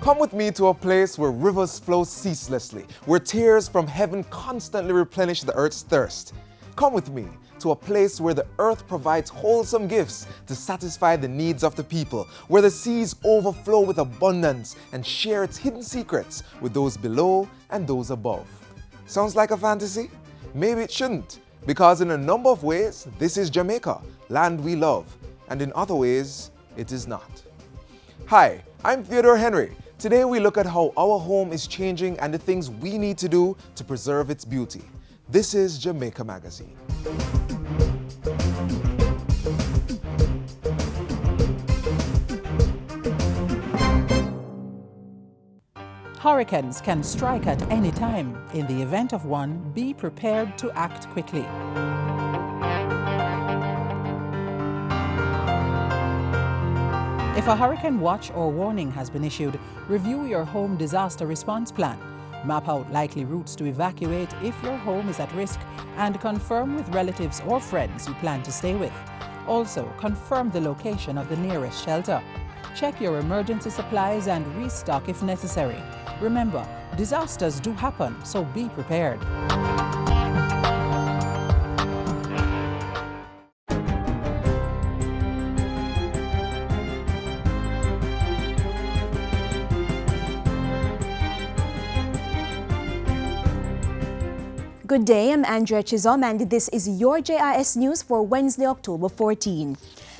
Come with me to a place where rivers flow ceaselessly, where tears from heaven constantly replenish the earth's thirst. Come with me to a place where the earth provides wholesome gifts to satisfy the needs of the people, where the seas overflow with abundance and share its hidden secrets with those below and those above. Sounds like a fantasy? Maybe it shouldn't, because in a number of ways, this is Jamaica, land we love, and in other ways, it is not. Hi, I'm Theodore Henry. Today we look at how our home is changing and the things we need to do to preserve its beauty. This is Jamaica Magazine. Hurricanes can strike at any time. In the event of one, be prepared to act quickly. If a hurricane watch or warning has been issued, review your home disaster response plan. Map out likely routes to evacuate if your home is at risk and confirm with relatives or friends you plan to stay with. Also, confirm the location of the nearest shelter. Check your emergency supplies and restock if necessary. Remember, disasters do happen, so be prepared. Good day, I'm Andrea Chisom and this is your JIS News for Wednesday, October 14.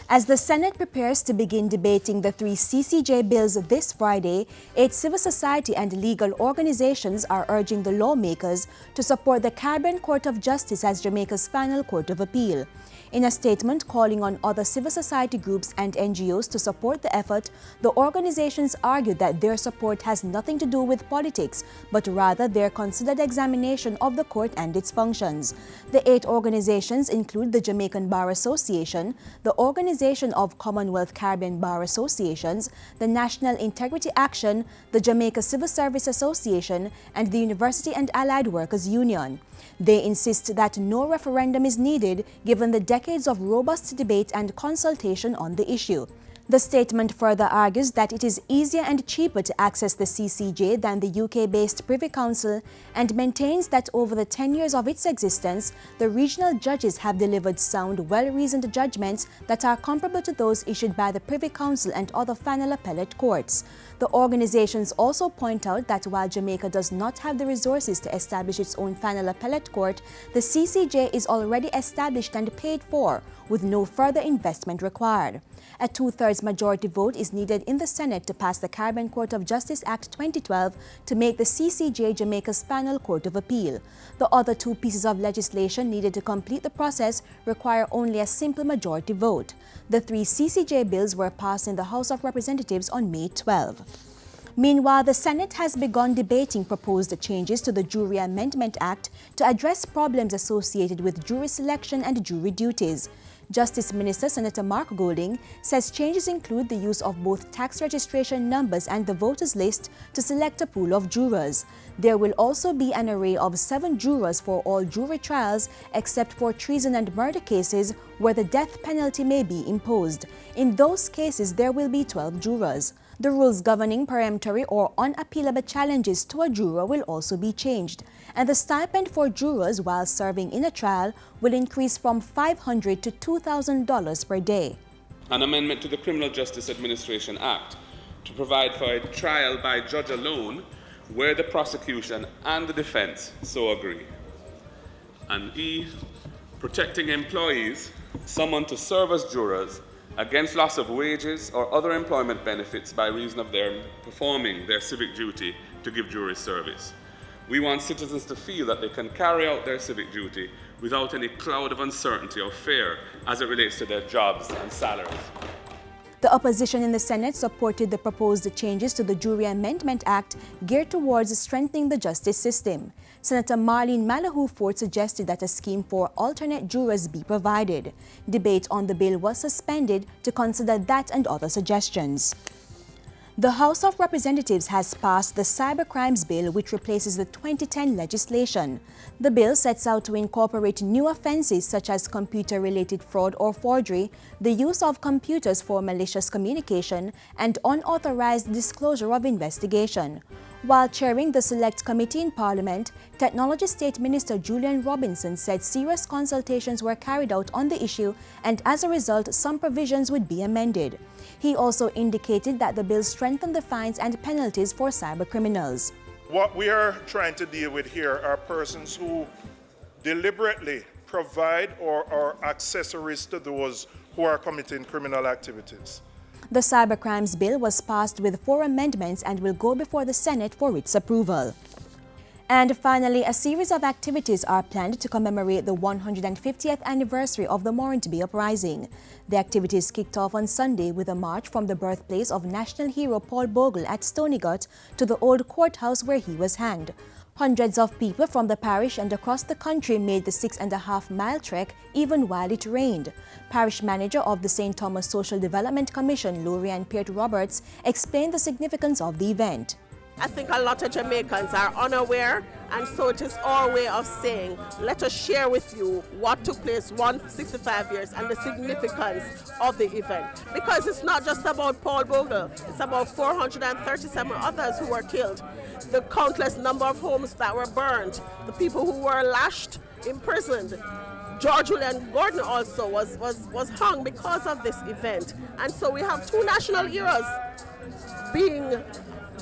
As the Senate prepares to begin debating the 3 CCJ bills this Friday, 8 civil society and legal organizations are urging the lawmakers to support the Caribbean Court of Justice as Jamaica's final court of appeal. In a statement calling on other civil society groups and NGOs to support the effort, the organizations argued that their support has nothing to do with politics, but rather their considered examination of the court and its functions. The 8 organizations include the Jamaican Bar Association, the Organization of Commonwealth Caribbean Bar Associations, the National Integrity Action, the Jamaica Civil Service Association, and the University and Allied Workers Union. They insist that no referendum is needed given the decades of robust debate and consultation on the issue. The statement further argues that it is easier and cheaper to access the CCJ than the UK-based Privy Council and maintains that over the 10 years of its existence, the regional judges have delivered sound, well-reasoned judgments that are comparable to those issued by the Privy Council and other final appellate courts. The organizations also point out that while Jamaica does not have the resources to establish its own final appellate court, the CCJ is already established and paid for, with no further investment required. A 2/3 majority vote is needed in the Senate to pass the Caribbean Court of Justice Act 2012 to make the CCJ Jamaica's final court of appeal. The other 2 pieces of legislation needed to complete the process require only a simple majority vote. The 3 CCJ bills were passed in the House of Representatives on May 12. Meanwhile, the Senate has begun debating proposed changes to the Jury Amendment Act to address problems associated with jury selection and jury duties. Justice Minister Senator Mark Golding says changes include the use of both tax registration numbers and the voters list to select a pool of jurors. There will also be an array of 7 jurors for all jury trials except for treason and murder cases where the death penalty may be imposed. In those cases, there will be 12 jurors. The rules governing peremptory or unappealable challenges to a juror will also be changed, and the stipend for jurors while serving in a trial will increase from $500 to $2,000 per day. An amendment to the Criminal Justice Administration Act to provide for a trial by judge alone where the prosecution and the defense so agree. And E, protecting employees summoned to serve as jurors against loss of wages or other employment benefits by reason of their performing their civic duty to give jury service. We want citizens to feel that they can carry out their civic duty without any cloud of uncertainty or fear as it relates to their jobs and salaries. The opposition in the Senate supported the proposed changes to the Jury Amendment Act geared towards strengthening the justice system. Senator Marlene Malahoo Ford suggested that a scheme for alternate jurors be provided. Debate on the bill was suspended to consider that and other suggestions. The House of Representatives has passed the Cybercrimes Bill, which replaces the 2010 legislation. The bill sets out to incorporate new offenses such as computer-related fraud or forgery, the use of computers for malicious communication, and unauthorized disclosure of investigation. While chairing the Select Committee in Parliament, Technology State Minister Julian Robinson said serious consultations were carried out on the issue, and as a result, some provisions would be amended. He also indicated that the bill strengthened the fines and penalties for cybercriminals. What we are trying to deal with here are persons who deliberately provide or are accessories to those who are committing criminal activities. The Cybercrimes Bill was passed with 4 amendments and will go before the Senate for its approval. And finally, a series of activities are planned to commemorate the 150th anniversary of the Morantby Uprising. The activities kicked off on Sunday with a march from the birthplace of national hero Paul Bogle at Stonygut to the old courthouse where he was hanged. Hundreds of people from the parish and across the country made the 6.5-mile trek even while it rained. Parish manager of the St. Thomas Social Development Commission, Lorianne Peart Roberts, explained the significance of the event. I think a lot of Jamaicans are unaware, and so it is our way of saying, let us share with you what took place 165 years and the significance of the event. Because it's not just about Paul Bogle, it's about 437 others who were killed, the countless number of homes that were burned, the people who were lashed, imprisoned. George William Gordon also was hung because of this event. And so we have 2 national heroes being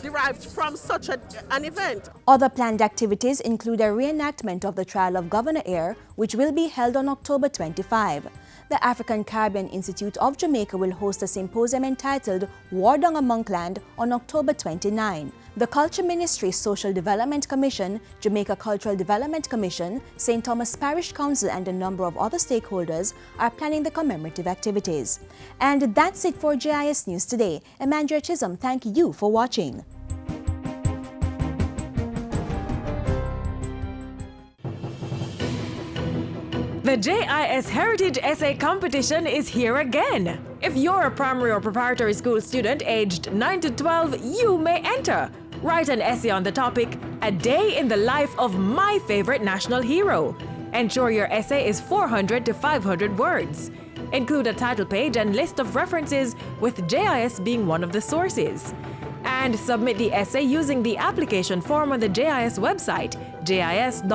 derived from such an event. Other planned activities include a reenactment of the trial of Governor Eyre, which will be held on October 25. The African Caribbean Institute of Jamaica will host a symposium entitled War Down a Monkland on October 29. The Culture Ministry Social Development Commission, Jamaica Cultural Development Commission, St. Thomas Parish Council and a number of other stakeholders are planning the commemorative activities. And that's it for JIS News today. I'm Andrea Chisholm. Thank you for watching. The JIS Heritage Essay Competition is here again. If you're a primary or preparatory school student aged 9 to 12, you may enter. Write an essay on the topic, A Day in the Life of My Favorite National Hero. Ensure your essay is 400 to 500 words. Include a title page and list of references, with JIS being one of the sources. And submit the essay using the application form on the JIS website, jis.gov.jm.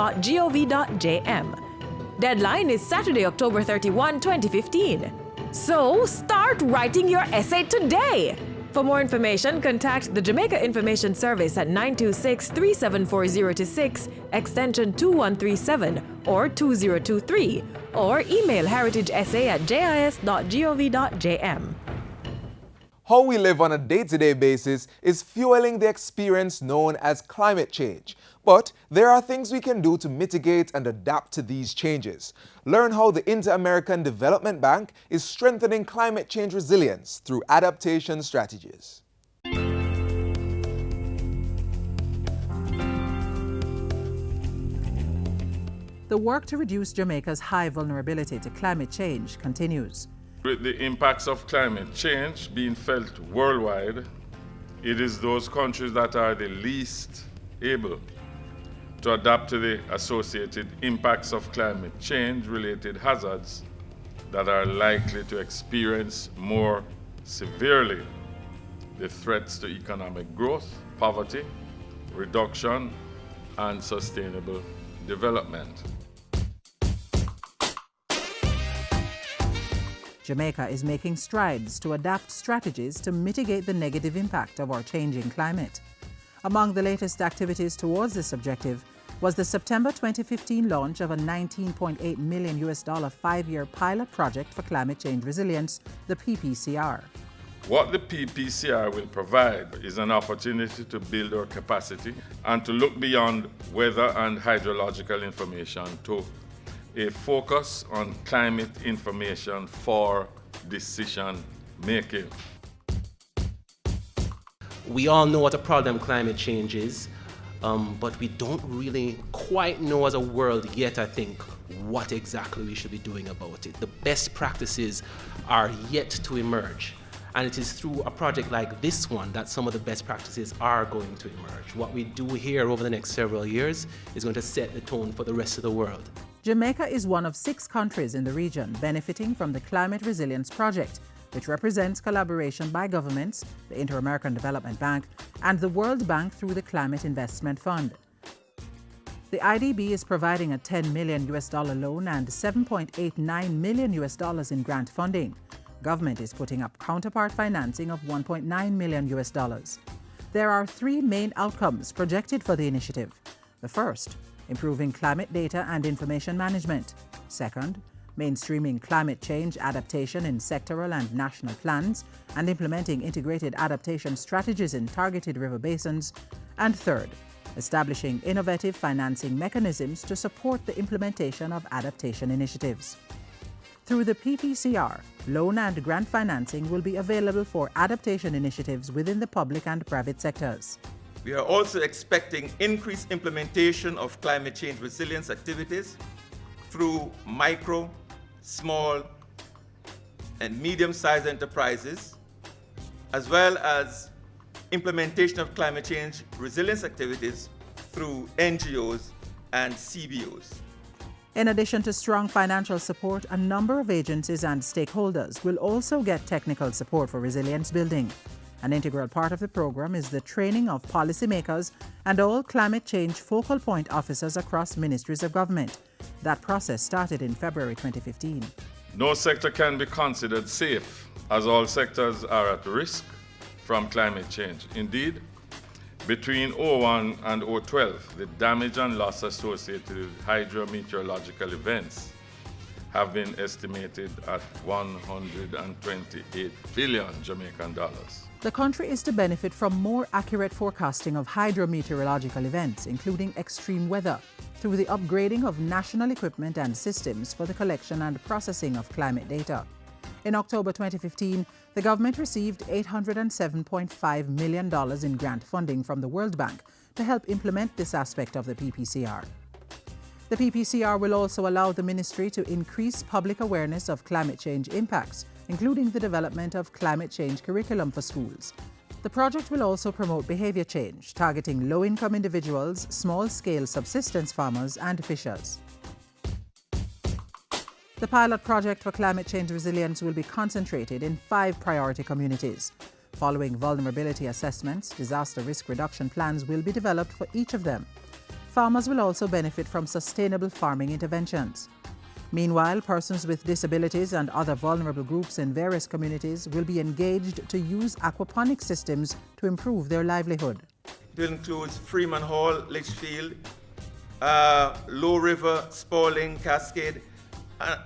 Deadline is Saturday, October 31, 2015. So start writing your essay today! For more information, contact the Jamaica Information Service at 926-374026, extension 2137 or 2023, or email heritageessay@jis.gov.jm. How we live on a day-to-day basis is fueling the experience known as climate change. But there are things we can do to mitigate and adapt to these changes. Learn how the Inter-American Development Bank is strengthening climate change resilience through adaptation strategies. The work to reduce Jamaica's high vulnerability to climate change continues. With the impacts of climate change being felt worldwide, it is those countries that are the least able to adapt to the associated impacts of climate change-related hazards that are likely to experience more severely the threats to economic growth, poverty, reduction, and sustainable development. Jamaica is making strides to adapt strategies to mitigate the negative impact of our changing climate. Among the latest activities towards this objective was the September 2015 launch of a $19.8 million 5-year pilot project for climate change resilience, the PPCR. What the PPCR will provide is an opportunity to build our capacity and to look beyond weather and hydrological information to a focus on climate information for decision making. We all know what a problem climate change is, but we don't really quite know as a world yet, I think, what exactly we should be doing about it. The best practices are yet to emerge. And it is through a project like this one that some of the best practices are going to emerge. What we do here over the next several years is going to set the tone for the rest of the world. Jamaica is one of 6 countries in the region benefiting from the Climate Resilience Project, which represents collaboration by governments, the Inter-American Development Bank, and the World Bank through the Climate Investment Fund. The IDB is providing a $10 million loan and $7.89 million in grant funding. Government is putting up counterpart financing of $1.9 million. There are 3 main outcomes projected for the initiative. The first, improving climate data and information management. Second, mainstreaming climate change adaptation in sectoral and national plans and implementing integrated adaptation strategies in targeted river basins. And third, establishing innovative financing mechanisms to support the implementation of adaptation initiatives. Through the PPCR, loan and grant financing will be available for adaptation initiatives within the public and private sectors. We are also expecting increased implementation of climate change resilience activities through micro, small, and medium-sized enterprises, as well as implementation of climate change resilience activities through NGOs and CBOs. In addition to strong financial support, a number of agencies and stakeholders will also get technical support for resilience building. An integral part of the program is the training of policymakers and all climate change focal point officers across ministries of government. That process started in February 2015. No sector can be considered safe, as all sectors are at risk from climate change. Indeed, between 2001 and 2012, the damage and loss associated with hydrometeorological events have been estimated at 128 billion Jamaican dollars. The country is to benefit from more accurate forecasting of hydrometeorological events, including extreme weather, through the upgrading of national equipment and systems for the collection and processing of climate data. In October 2015, the government received $807.5 million in grant funding from the World Bank to help implement this aspect of the PPCR. The PPCR will also allow the ministry to increase public awareness of climate change impacts, including the development of climate change curriculum for schools. The project will also promote behavior change, targeting low-income individuals, small-scale subsistence farmers, and fishers. The pilot project for climate change resilience will be concentrated in 5 priority communities. Following vulnerability assessments, disaster risk reduction plans will be developed for each of them. Farmers will also benefit from sustainable farming interventions. Meanwhile, persons with disabilities and other vulnerable groups in various communities will be engaged to use aquaponic systems to improve their livelihood. It includes Freeman Hall, Litchfield, Low River, Spalding, Cascade,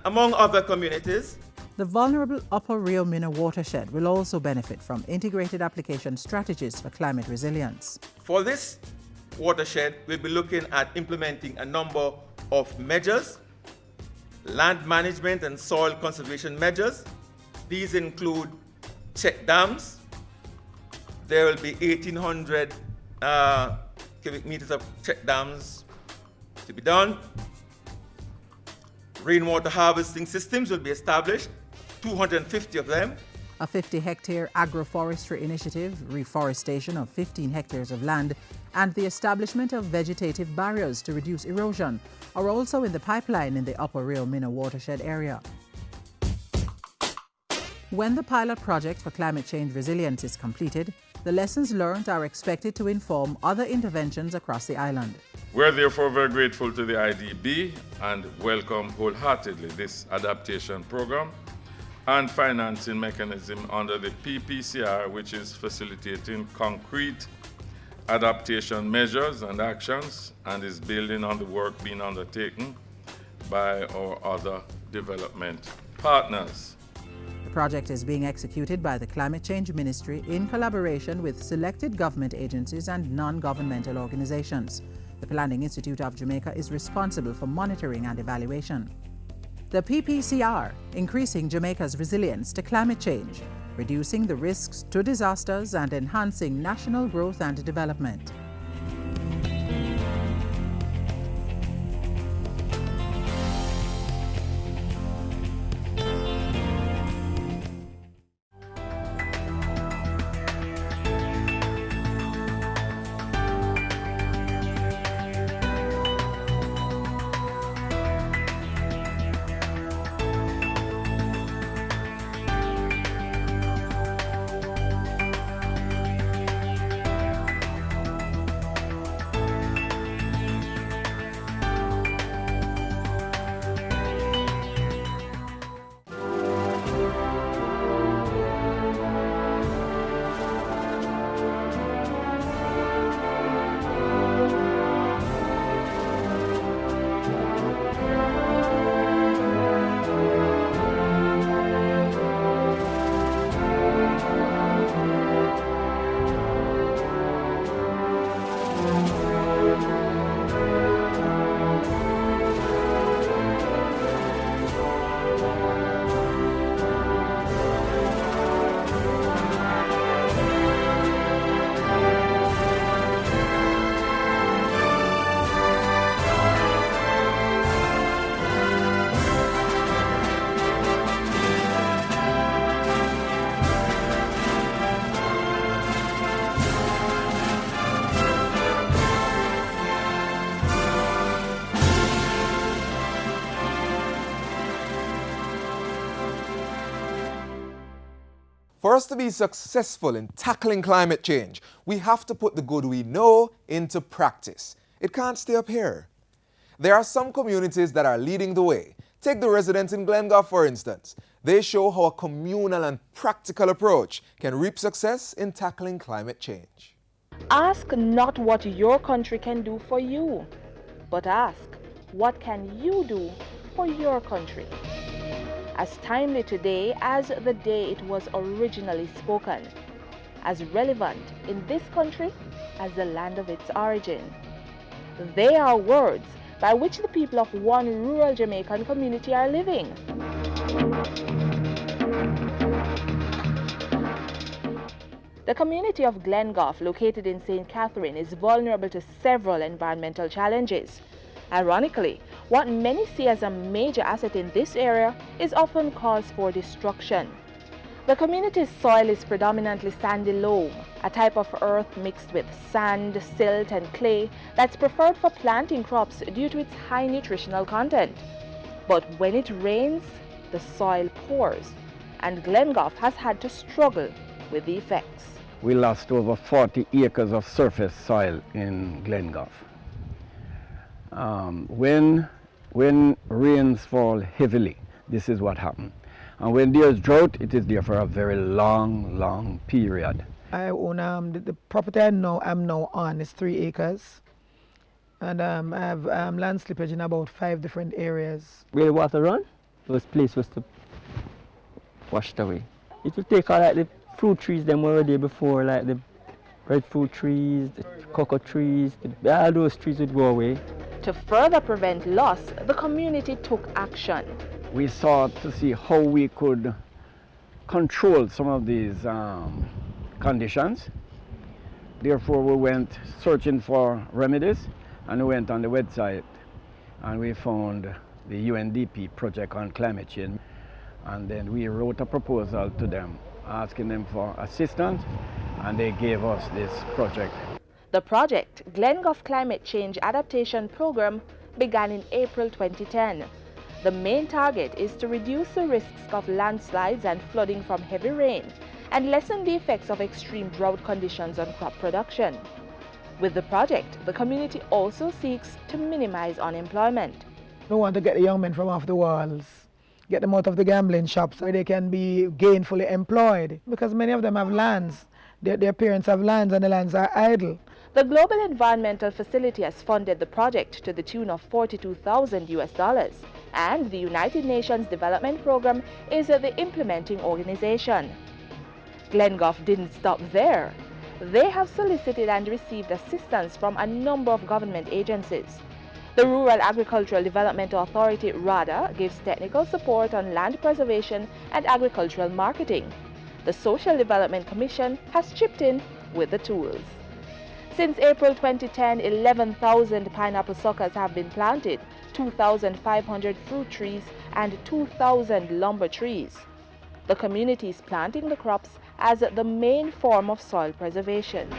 among other communities. The vulnerable Upper Rio Minna watershed will also benefit from integrated application strategies for climate resilience. For this watershed, we'll be looking at implementing a number of measures, land management and soil conservation measures. These include check dams. There will be 1,800 cubic meters of check dams to be done. Rainwater harvesting systems will be established, 250 of them. A 50-hectare agroforestry initiative, reforestation of 15 hectares of land, and the establishment of vegetative barriers to reduce erosion are also in the pipeline in the Upper Rio Minna watershed area. When the pilot project for climate change resilience is completed, the lessons learned are expected to inform other interventions across the island. We're therefore very grateful to the IDB and welcome wholeheartedly this adaptation program and financing mechanism under the PPCR, which is facilitating concrete adaptation measures and actions and is building on the work being undertaken by our other development partners. The project is being executed by the Climate Change Ministry in collaboration with selected government agencies and non-governmental organizations. The Planning Institute of Jamaica is responsible for monitoring and evaluation. The PPCR, increasing Jamaica's resilience to climate change, reducing the risks to disasters and enhancing national growth and development. For us to be successful in tackling climate change, we have to put the good we know into practice. It can't stay up here. There are some communities that are leading the way. Take the residents in Glengoff, for instance. They show how a communal and practical approach can reap success in tackling climate change. Ask not what your country can do for you, but ask, what can you do for your country? As timely today as the day it was originally spoken, as relevant in this country as the land of its origin. They are words by which the people of one rural Jamaican community are living. The community of Glengoff, located in St. Catherine, is vulnerable to several environmental challenges. Ironically, what many see as a major asset in this area is often cause for destruction. The community's soil is predominantly sandy loam, a type of earth mixed with sand, silt, and clay that's preferred for planting crops due to its high nutritional content. But when it rains, the soil pours, and Glengoff has had to struggle with the effects. We lost over 40 acres of surface soil in Glengoff. When rains fall heavily, this is what happens. And when there's drought, it is there for a very long period. I own the property I'm now on is 3 acres. And I have land slippage in about 5 different areas. Where the water run, those places was to washed away. It will take all like the fruit trees them were there before, like the breadfruit trees, the cocoa trees, all those trees would go away. To further prevent loss, the community took action. We sought to see how we could control some of these conditions. Therefore, we went searching for remedies, and we went on the website and we found the UNDP project on climate change. And then we wrote a proposal to them, asking them for assistance, and they gave us this project. The project, Glengoff Climate Change Adaptation Program, began in April 2010. The main target is to reduce the risks of landslides and flooding from heavy rain and lessen the effects of extreme drought conditions on crop production. With the project, the community also seeks to minimize unemployment. We want to get the young men from off the walls, get them out of the gambling shops where they can be gainfully employed, because many of them have lands. Their parents have lands and the lands are idle. The Global Environmental Facility has funded the project to the tune of $42,000, and the United Nations Development Program is the implementing organization. Glengoff didn't stop there. They have solicited and received assistance from a number of government agencies. The Rural Agricultural Development Authority, RADA, gives technical support on land preservation and agricultural marketing. The Social Development Commission has chipped in with the tools. Since April 2010, 11,000 pineapple suckers have been planted, 2,500 fruit trees, and 2,000 lumber trees. The community is planting the crops as the main form of soil preservation.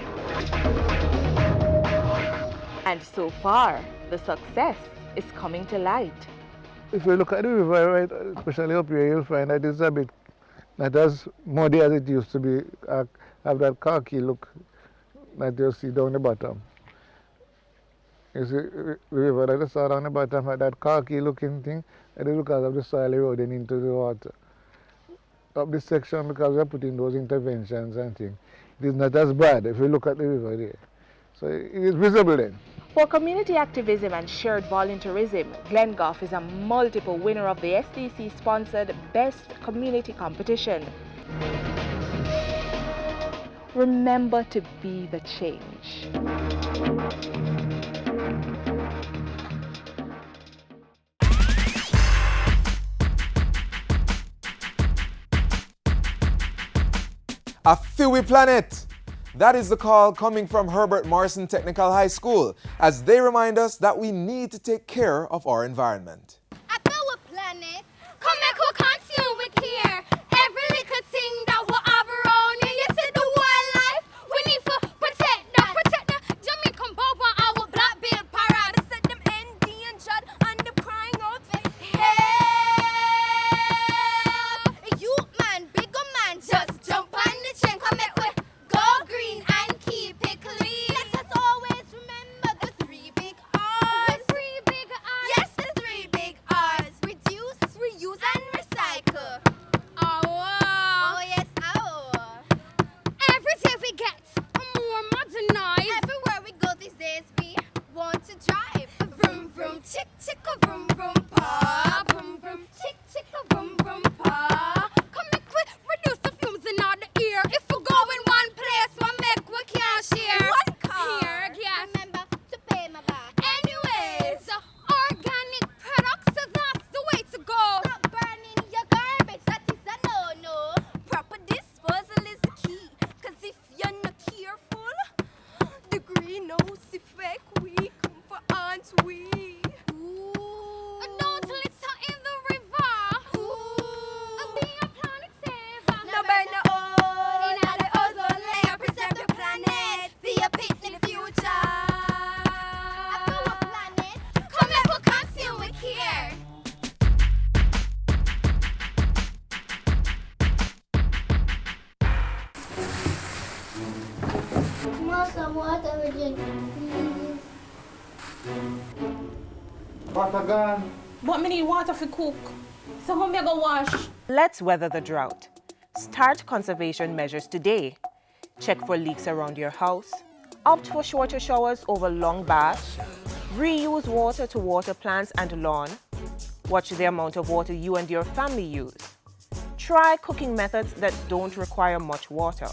And so far, the success is coming to light. If you look at the river, right, especially up here, you'll find that it's a bit not as muddy as it used to be. Have that khaki look that you see down the bottom. You see the river that you saw down the bottom, that khaki looking thing, that is because of the soil eroding into the water. Up this section, because we are putting those interventions and things, it is not as bad if you look at the river there. So it is visible then. For community activism and shared volunteerism, Glengoff is a multiple winner of the SDC-sponsored Best Community Competition. Remember to be the change. A Fewy Planet! That is the call coming from Herbert Morrison Technical High School as they remind us that we need to take care of our environment. A Fewy Planet, come back who consume with care. Every little thing that we have around here, you see the wildlife, we need to protect that. Protect the Jamaican bob and our black-billed parrot. They set them endangered and them crying out for help. You man, bigger man, just jump out. want some water with you, please. Water gone. But me need water for cook. So how me go wash? Let's weather the drought. Start conservation measures today. Check for leaks around your house. Opt for shorter showers over long baths. Reuse water to water plants and lawn. Watch the amount of water you and your family use. Try cooking methods that don't require much water.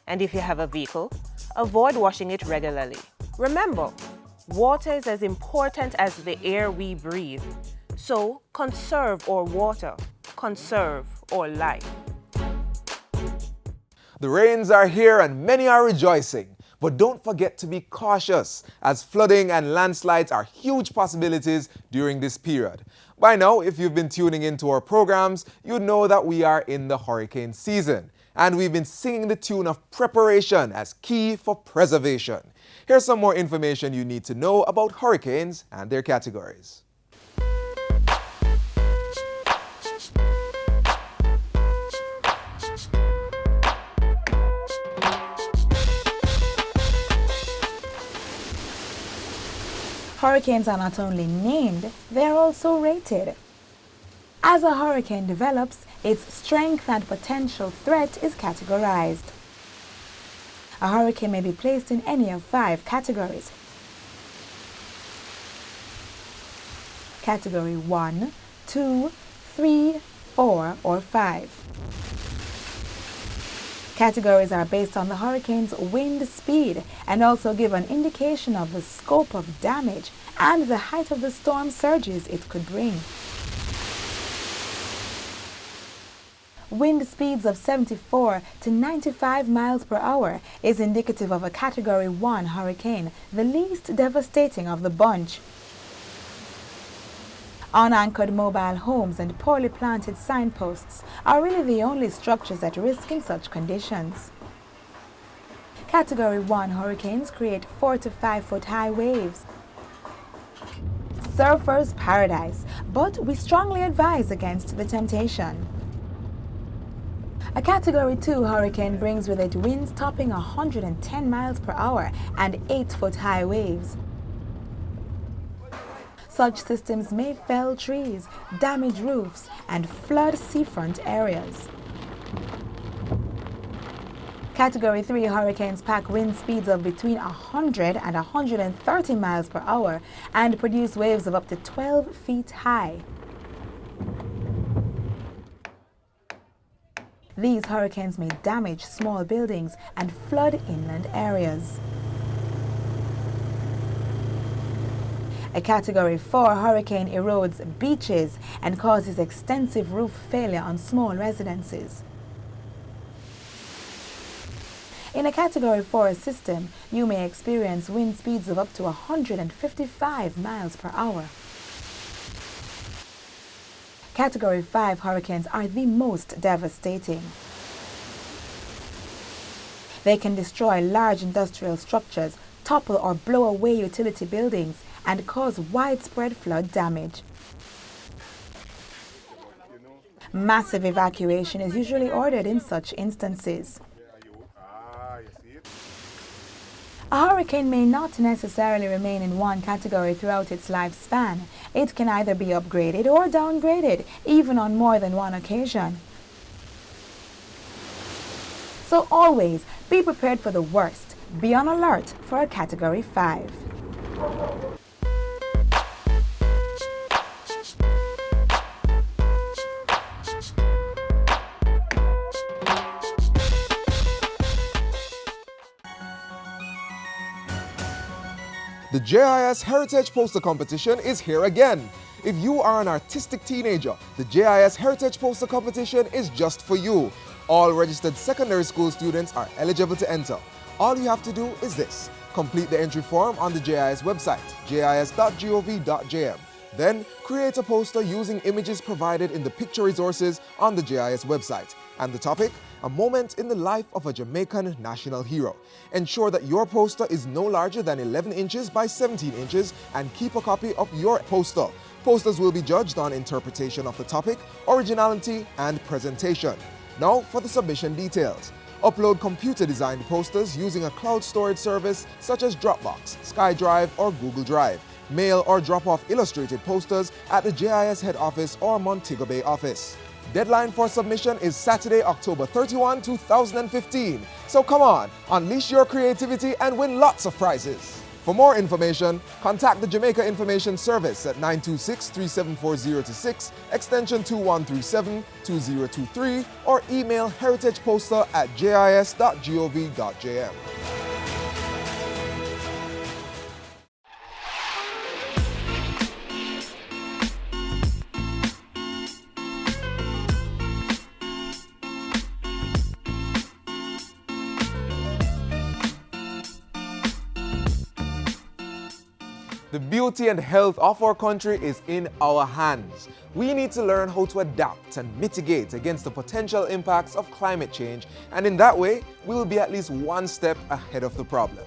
And if you have a vehicle, avoid washing it regularly. Remember, water is as important as the air we breathe. So conserve our water, conserve our life. The rains are here and many are rejoicing. But don't forget to be cautious, as flooding and landslides are huge possibilities during this period. By now, if you've been tuning into our programs, you know that we are in the hurricane season. And we've been singing the tune of preparation as key for preservation. Here's some more information you need to know about hurricanes and their categories. Hurricanes are not only named, they are also rated. As a hurricane develops, its strength and potential threat is categorized. A hurricane may be placed in any of 5 categories. Category 1, 2, 3, 4, or 5. Categories are based on the hurricane's wind speed and also give an indication of the scope of damage and the height of the storm surges it could bring. Wind speeds of 74 to 95 miles per hour is indicative of a Category 1 hurricane, the least devastating of the bunch. Unanchored mobile homes and poorly planted signposts are really the only structures at risk in such conditions. Category 1 hurricanes create 4 to 5 foot high waves. Surfer's paradise, but we strongly advise against the temptation. A Category 2 hurricane brings with it winds topping 110 miles per hour and 8 foot high waves. Such systems may fell trees, damage roofs, and flood seafront areas. Category 3 hurricanes pack wind speeds of between 100 and 130 miles per hour and produce waves of up to 12 feet high. These hurricanes may damage small buildings and flood inland areas. A Category 4 hurricane erodes beaches and causes extensive roof failure on small residences. In a Category 4 system, you may experience wind speeds of up to 155 miles per hour. Category 5 hurricanes are the most devastating. They can destroy large industrial structures, topple or blow away utility buildings, and cause widespread flood damage. Massive evacuation is usually ordered in such instances. A hurricane may not necessarily remain in one category throughout its lifespan. It can either be upgraded or downgraded, even on more than one occasion. So always be prepared for the worst. Be on alert for a Category 5. The JIS Heritage Poster Competition is here again. If you are an artistic teenager, the JIS Heritage Poster Competition is just for you. All registered secondary school students are eligible to enter. All you have to do is this: complete the entry form on the JIS website, jis.gov.jm. Then create a poster using images provided in the picture resources on the JIS website. And the topic: a moment in the life of a Jamaican national hero. Ensure that your poster is no larger than 11 inches by 17 inches and keep a copy of your poster. Posters will be judged on interpretation of the topic, originality, and presentation. Now for the submission details. Upload computer-designed posters using a cloud storage service such as Dropbox, SkyDrive, or Google Drive. Mail or drop off illustrated posters at the JIS head office or Montego Bay office. Deadline for submission is Saturday, October 31, 2015. So come on, unleash your creativity and win lots of prizes. For more information, contact the Jamaica Information Service at 926-374-026, extension 2137-2023, or email heritageposter@jis.gov.jm. The beauty and health of our country is in our hands. We need to learn how to adapt and mitigate against the potential impacts of climate change, and in that way, we will be at least one step ahead of the problem.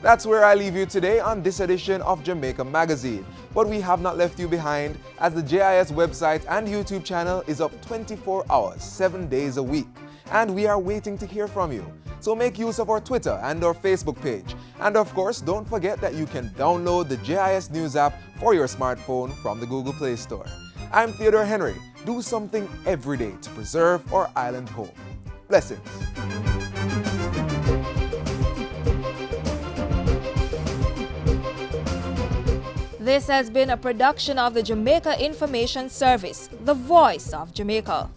That's where I leave you today on this edition of Jamaica Magazine. But we have not left you behind, as the JIS website and YouTube channel is up 24 hours, 7 days a week. And we are waiting to hear from you. So make use of our Twitter and our Facebook page. And of course, don't forget that you can download the JIS News app for your smartphone from the Google Play Store. I'm Theodore Henry. Do something every day to preserve our island home. Blessings. This has been a production of the Jamaica Information Service, the voice of Jamaica.